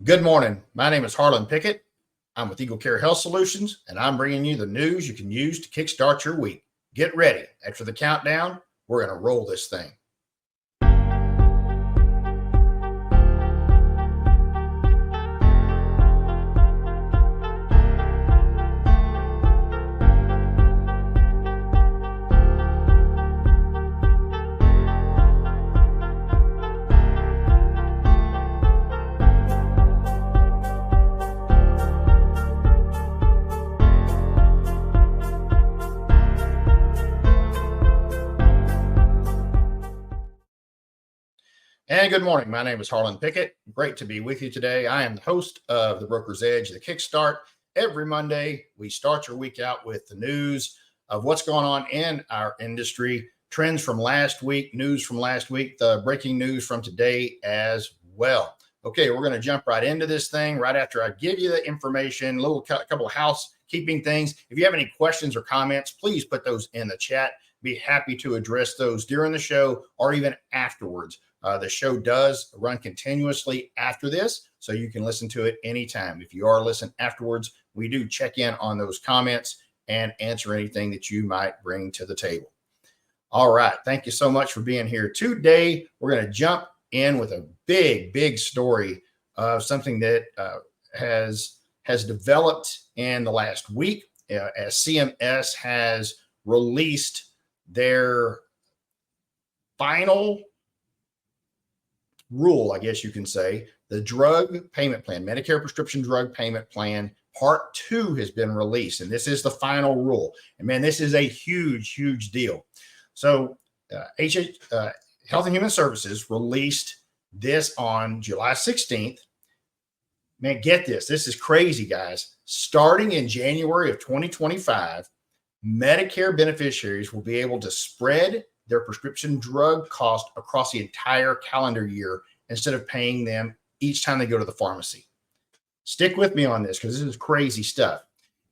Good morning. My name is Harlan Pickett. I'm with Eagle Care Health Solutions, and I'm bringing you the news you can use to kickstart your week. Get ready. After the countdown, we're going to roll this thing. And good morning. My name is Harlan Pickett. Great to be with you today. I am the host of The Broker's Edge, the Kickstart. Every Monday, we start your week out with the news of what's going on in our industry, trends from last week, news from last week, the breaking news from today as well. Okay, we're going to jump right into this thing right after I give you the information, a couple of housekeeping things. If you have any questions or comments, please put those in the chat. Be happy to address those during the show or even afterwards. The show does run continuously after this, so you can listen to it anytime. If you are listening afterwards, we do check in on those comments and answer anything that you might bring to the table. All right. Thank you so much for being here. Today, we're going to jump in with a big story of something that has developed in the last week as CMS has released their final rule, I guess you can say. The drug payment plan, Medicare prescription drug payment plan, part 2 has been released, and this is the final rule. And man, this is a huge deal. So Health and Human Services released this on July 16th. Man, get this. This is crazy, guys. Starting in January of 2025, Medicare beneficiaries will be able to spread their prescription drug cost across the entire calendar year instead of paying them each time they go to the pharmacy. Stick with me on this because this is crazy stuff.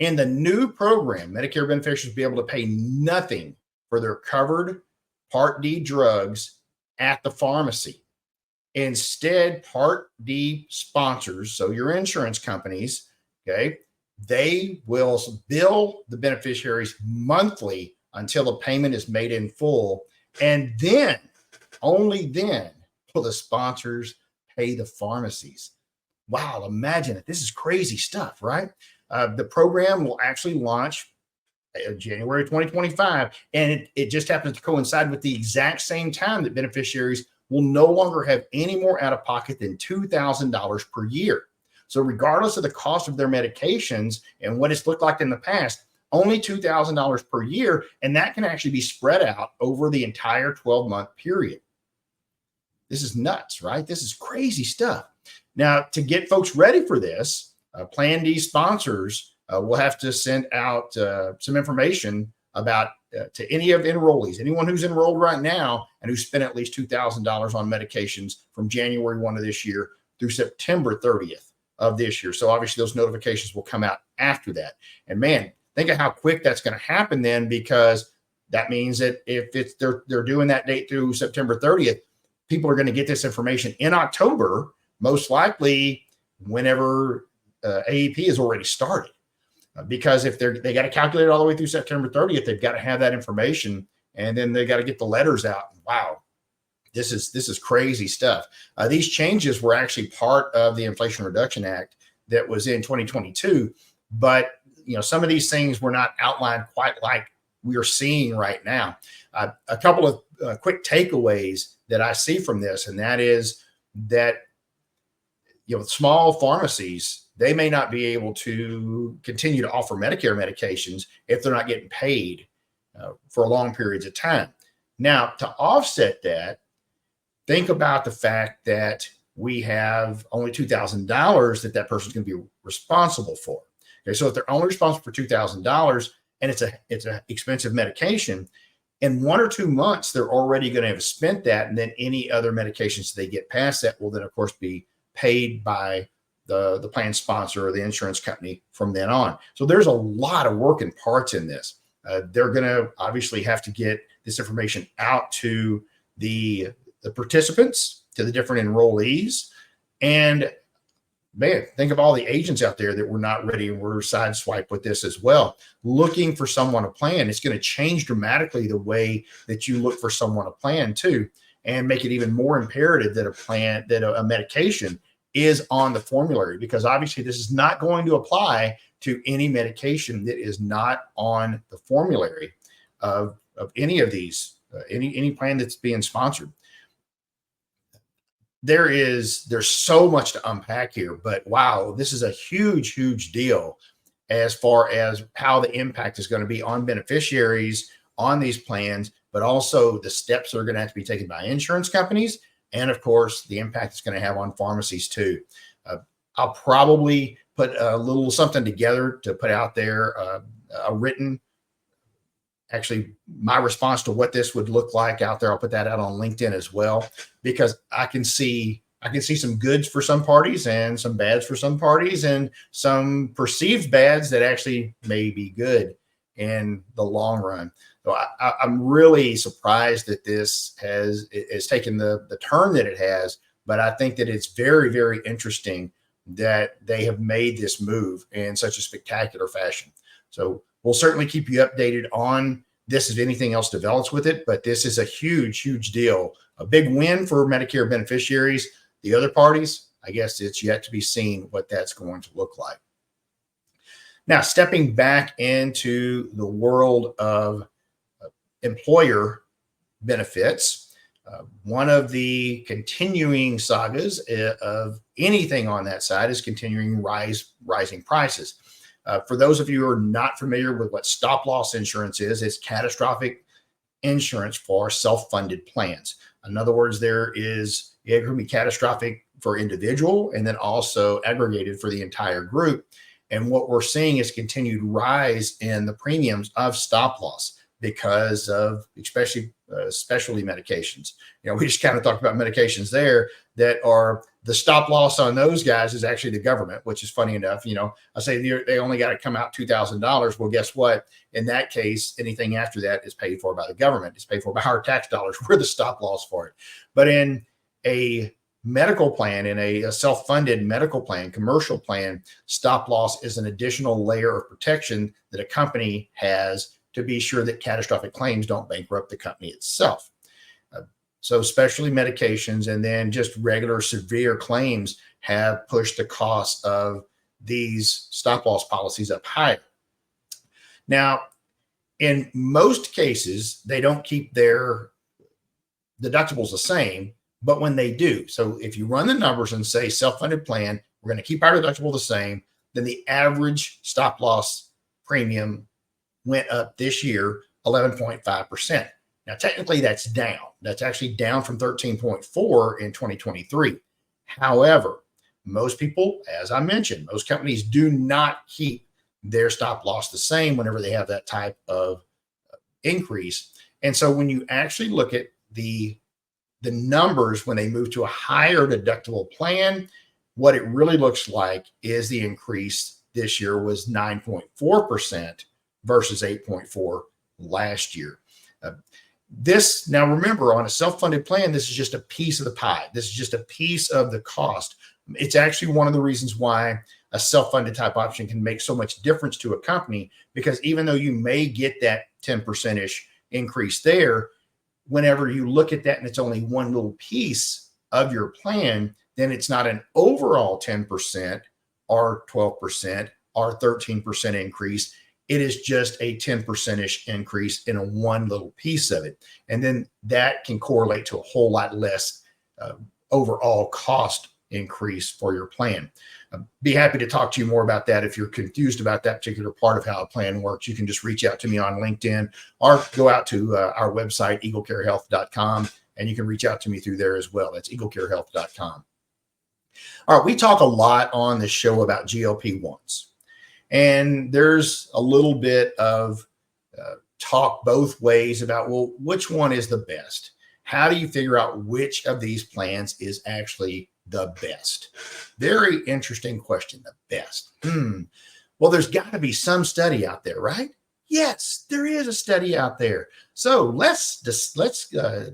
In the new program, Medicare beneficiaries will be able to pay nothing for their covered Part D drugs at the pharmacy. Instead, Part D sponsors, so your insurance companies, okay, they will bill the beneficiaries monthly until the payment is made in full. And then, only then, will the sponsors pay the pharmacies. Wow, imagine it. This is crazy stuff, right? The program will actually launch January 2025, and it just happens to coincide with the exact same time that beneficiaries will no longer have any more out of pocket than $2,000 per year. So regardless of the cost of their medications and what it's looked like in the past, only $2,000 per year, and that can actually be spread out over the entire 12-month period. This is nuts, right? This is crazy stuff. Now, to get folks ready for this, Plan D sponsors will have to send out some information about to any of the enrollees, anyone who's enrolled right now and who spent at least $2,000 on medications from January 1 of this year through September 30th of this year. So obviously those notifications will come out after that. And man, think of how quick that's going to happen then, because that means that if they're doing that date through September 30th, people are going to get this information in October, most likely whenever AEP is already started. Because if they got to calculate it all the way through September 30th, they've got to have that information, and then they got to get the letters out. Wow, this is crazy stuff. These changes were actually part of the Inflation Reduction Act that was in 2022, but some of these things were not outlined quite like we are seeing right now. A couple of quick takeaways that I see from this, and that is that small pharmacies, they may not be able to continue to offer Medicare medications if they're not getting paid for long periods of time. Now, to offset that, think about the fact that we have only $2,000 that person's going to be responsible for. Okay, so if they're only responsible for $2,000 and it's a expensive medication, in 1 or 2 months, they're already going to have spent that, and then any other medications they get past that will then, of course, be paid by the plan sponsor or the insurance company from then on. So there's a lot of working parts in this. They're going to obviously have to get this information out to the participants, to the different enrollees. And Man, think of all the agents out there that were not ready and were sideswiped with this as well. Looking for someone to plan, it's going to change dramatically the way that you look for someone to plan too, and make it even more imperative that a medication is on the formulary, because obviously this is not going to apply to any medication that is not on the formulary of any of these, any plan that's being sponsored. There's so much to unpack here, but wow, this is a huge deal as far as how the impact is going to be on beneficiaries on these plans, but also the steps that are going to have to be taken by insurance companies, and of course the impact it's going to have on pharmacies too. I'll probably put a little something together to put out there, a written, actually my response to what this would look like out there. I'll put that out on LinkedIn as well, because I can see some goods for some parties and some bads for some parties, and some perceived bads that actually may be good in the long run. So I'm really surprised that this has taken the turn that it has, but I think that it's very interesting that they have made this move in such a spectacular fashion. So we'll certainly keep you updated on this if anything else develops with it, but this is a huge deal, a big win for Medicare beneficiaries. The other parties, I guess it's yet to be seen what that's going to look like. Now, stepping back into the world of employer benefits, one of the continuing sagas of anything on that side is continuing rising prices. For those of you who are not familiar with what stop loss insurance is, it's catastrophic insurance for self-funded plans. In other words, it can be catastrophic for individual and then also aggregated for the entire group. And what we're seeing is continued rise in the premiums of stop loss because of especially specialty medications. We just kind of talked about medications there that are the stop loss on those guys is actually the government, which is funny enough. I say they only got to come out $2,000. Well, guess what? In that case, anything after that is paid for by the government. It's paid for by our tax dollars. We're the stop loss for it. But in a medical plan, in a self-funded medical plan, commercial plan, stop loss is an additional layer of protection that a company has to be sure that catastrophic claims don't bankrupt the company itself. So specialty medications and then just regular severe claims have pushed the cost of these stop loss policies up higher. Now, in most cases, they don't keep their deductibles the same, but when they do, so if you run the numbers and say self-funded plan, we're going to keep our deductible the same, then the average stop loss premium went up this year 11.5%. Now, technically, that's down. That's actually down from 13.4 in 2023. However, most people, as I mentioned, most companies do not keep their stop loss the same whenever they have that type of increase. And so when you actually look at the numbers when they move to a higher deductible plan, what it really looks like is the increase this year was 9.4% versus 8.4 last year. Now remember, on a self-funded plan, this is just a piece of the pie. This is just a piece of the cost. It's actually one of the reasons why a self-funded type option can make so much difference to a company, because even though you may get that 10%-ish increase there, whenever you look at that and it's only one little piece of your plan, then it's not an overall 10% or 12% or 13% increase. It is just a 10%-ish increase in a one little piece of it. And then that can correlate to a whole lot less overall cost increase for your plan. Be happy to talk to you more about that. If you're confused about that particular part of how a plan works, you can just reach out to me on LinkedIn or go out to our website, eaglecarehealth.com, and you can reach out to me through there as well. That's eaglecarehealth.com. All right, we talk a lot on this show about GLP-1s. And there's a little bit of talk both ways about, well, which one is the best? How do you figure out which of these plans is actually the best? Very interesting question, the best. Well, there's got to be some study out there, right? Yes, there is a study out there. So let's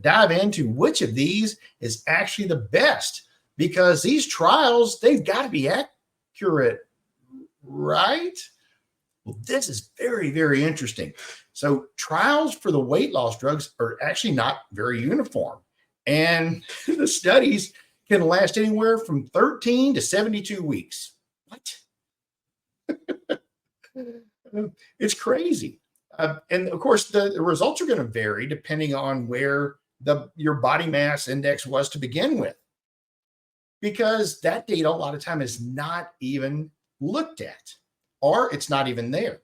dive into which of these is actually the best. because these trials, they've got to be accurate, right? Well, this is very, very interesting. So trials for the weight loss drugs are actually not very uniform. And the studies can last anywhere from 13 to 72 weeks. What? It's crazy. And of course, the results are going to vary depending on where your body mass index was to begin with, because that data a lot of time is not even looked at, or it's not even there.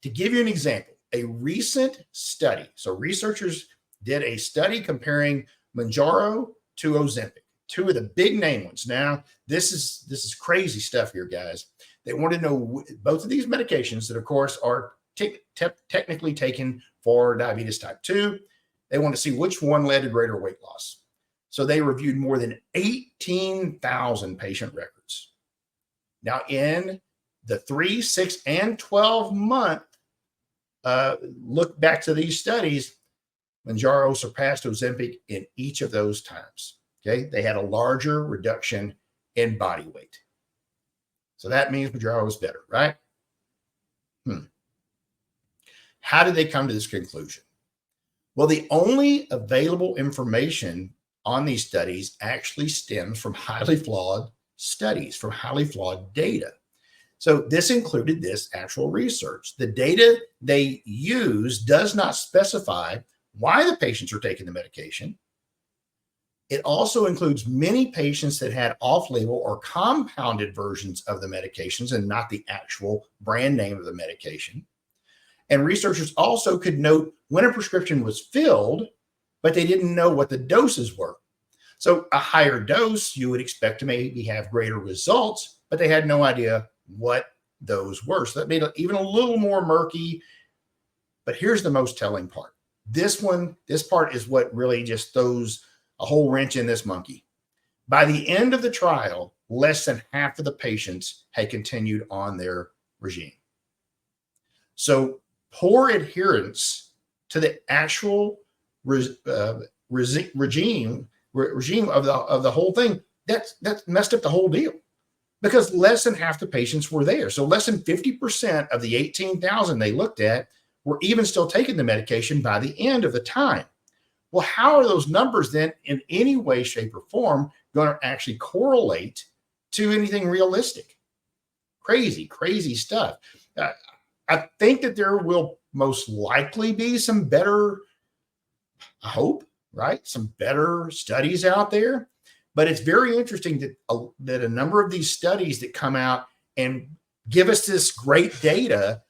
To give you an example, a recent study. So researchers did a study comparing Mounjaro to Ozempic, two of the big name ones. Now, this is crazy stuff here, guys. They want to know both of these medications that, of course, are technically taken for diabetes type 2. They want to see which one led to greater weight loss. So they reviewed more than 18,000 patient records. Now, in the 3, 6, and 12-month look back to these studies, Mounjaro surpassed Ozempic in each of those times. Okay, they had a larger reduction in body weight. So that means Mounjaro is better, right? How did they come to this conclusion? Well, the only available information on these studies actually stems from highly flawed studies, from highly flawed data. So this included this actual research. The data they use does not specify why the patients are taking the medication. It also includes many patients that had off-label or compounded versions of the medications and not the actual brand name of the medication. And researchers also could note when a prescription was filled, but they didn't know what the doses were. So a higher dose, you would expect to maybe have greater results, but they had no idea what those were. So that made it even a little more murky. But here's the most telling part. This part is what really just throws a whole wrench in this monkey. By the end of the trial, less than half of the patients had continued on their regime. So poor adherence to the actual regime of the whole thing, that messed up the whole deal, because less than half the patients were there. So less than 50% of the 18,000 they looked at were even still taking the medication by the end of the time. Well, how are those numbers then in any way, shape, or form going to actually correlate to anything realistic? Crazy, crazy stuff. I think that there will most likely be some better, I hope, right? Some better studies out there. But it's very interesting that a number of these studies that come out and give us this great data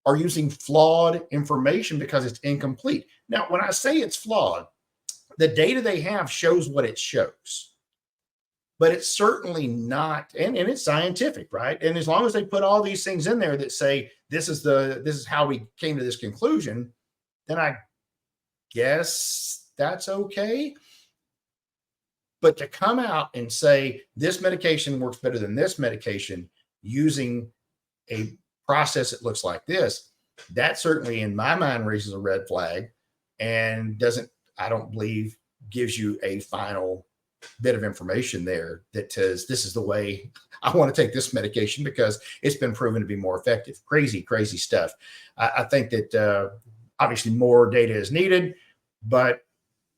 are using flawed information because it's incomplete. Now, when I say it's flawed, the data they have shows what it shows, but it's certainly not, and it's scientific, right? And as long as they put all these things in there that say this is how we came to this conclusion, then I guess that's okay. But to come out and say this medication works better than this medication using a process that looks like this, that certainly in my mind raises a red flag and I don't believe gives you a final bit of information there that says this is the way I want to take this medication because it's been proven to be more effective. Crazy, crazy stuff. I think that obviously more data is needed, but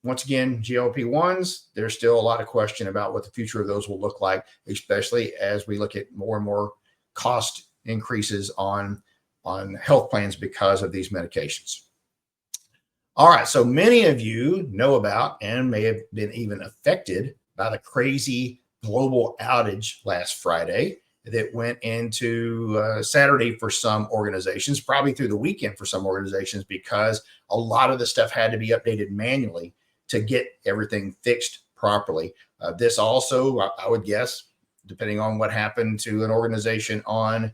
once again, GLP-1s, there's still a lot of question about what the future of those will look like, especially as we look at more and more cost increases on health plans because of these medications. All right, so many of you know about and may have been even affected by the crazy global outage last Friday that went into Saturday for some organizations, probably through the weekend for some organizations, because a lot of the stuff had to be updated manually to get everything fixed properly. This also, I would guess, depending on what happened to an organization on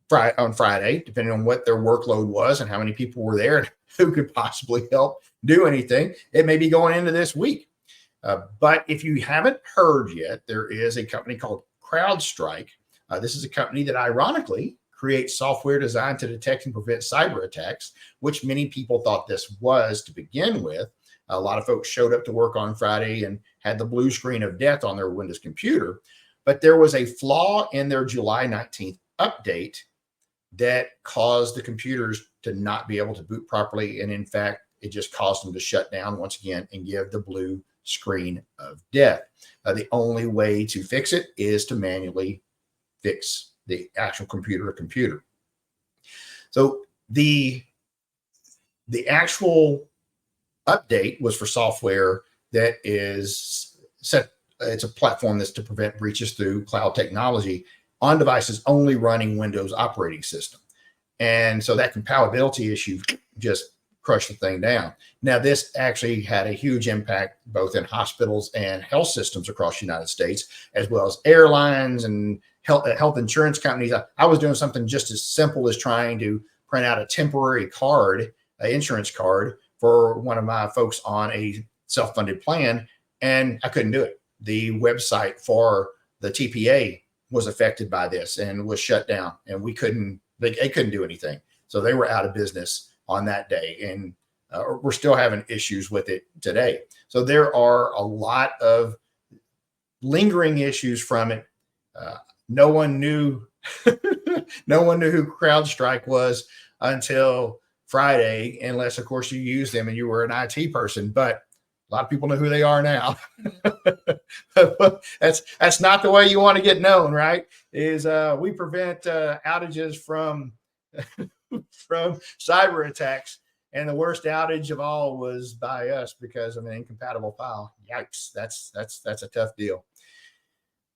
Friday, depending on what their workload was and how many people were there and who could possibly help do anything, it may be going into this week. But if you haven't heard yet, there is a company called CrowdStrike. This is a company that ironically creates software designed to detect and prevent cyber attacks, which many people thought this was to begin with. A lot of folks showed up to work on Friday and had the blue screen of death on their Windows computer, but there was a flaw in their July 19th update that caused the computers to not be able to boot properly. And in fact, it just caused them to shut down once again and give the blue screen of death. The only way to fix it is to manually fix the actual computer. So the actual update was for software that is set. It's a platform that's to prevent breaches through cloud technology on devices only running Windows operating system. And so that compatibility issue just crushed the thing down. Now, this actually had a huge impact both in hospitals and health systems across the United States, as well as airlines and health insurance companies. I was doing something just as simple as trying to print out a temporary card, an insurance card for one of my folks on a self-funded plan, and I couldn't do it. The website for the TPA was affected by this and was shut down, and they couldn't do anything. So they were out of business on that day, and we're still having issues with it today. So there are a lot of lingering issues from it. No one knew who CrowdStrike was until Friday, unless of course you used them and you were an IT person, but a lot of people know who they are now. That's not the way you want to get known, right? We prevent outages from cyber attacks, and the worst outage of all was by us because of an incompatible file. Yikes! That's a tough deal.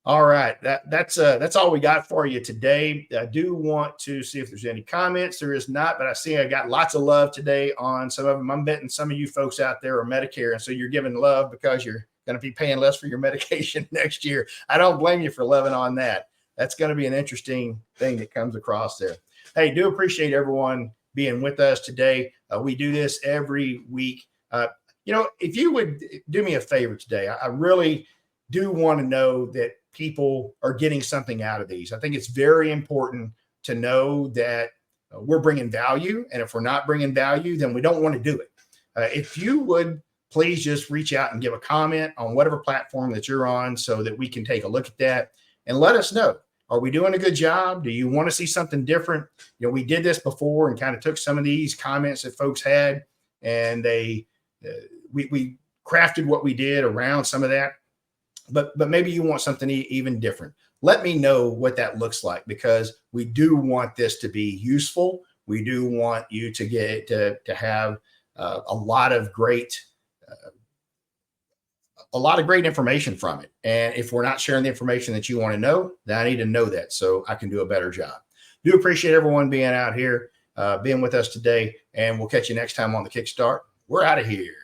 All right, that's all we got for you today. I do want to see if there's any comments. There is not, but I see I got lots of love today on some of them. I'm betting some of you folks out there are Medicare, and so you're giving love because you're going to be paying less for your medication next year. I don't blame you for loving on that. That's going to be an interesting thing that comes across there. Hey, do appreciate everyone being with us today. We do this every week. If you would do me a favor today, I really do want to know that people are getting something out of these. I think it's very important to know that we're bringing value. And if we're not bringing value, then we don't want to do it. If you would please just reach out and give a comment on whatever platform that you're on so that we can take a look at that and let us know. Are we doing a good job? Do you want to see something different? We did this before and kind of took some of these comments that folks had, and we crafted what we did around some of that. But maybe you want something even different. Let me know what that looks like, because we do want this to be useful. We do want you to get to have a lot of great information from it. And if we're not sharing the information that you want to know, then I need to know that so I can do a better job. Do appreciate everyone being out here, being with us today, and we'll catch you next time on the Kickstart. We're out of here.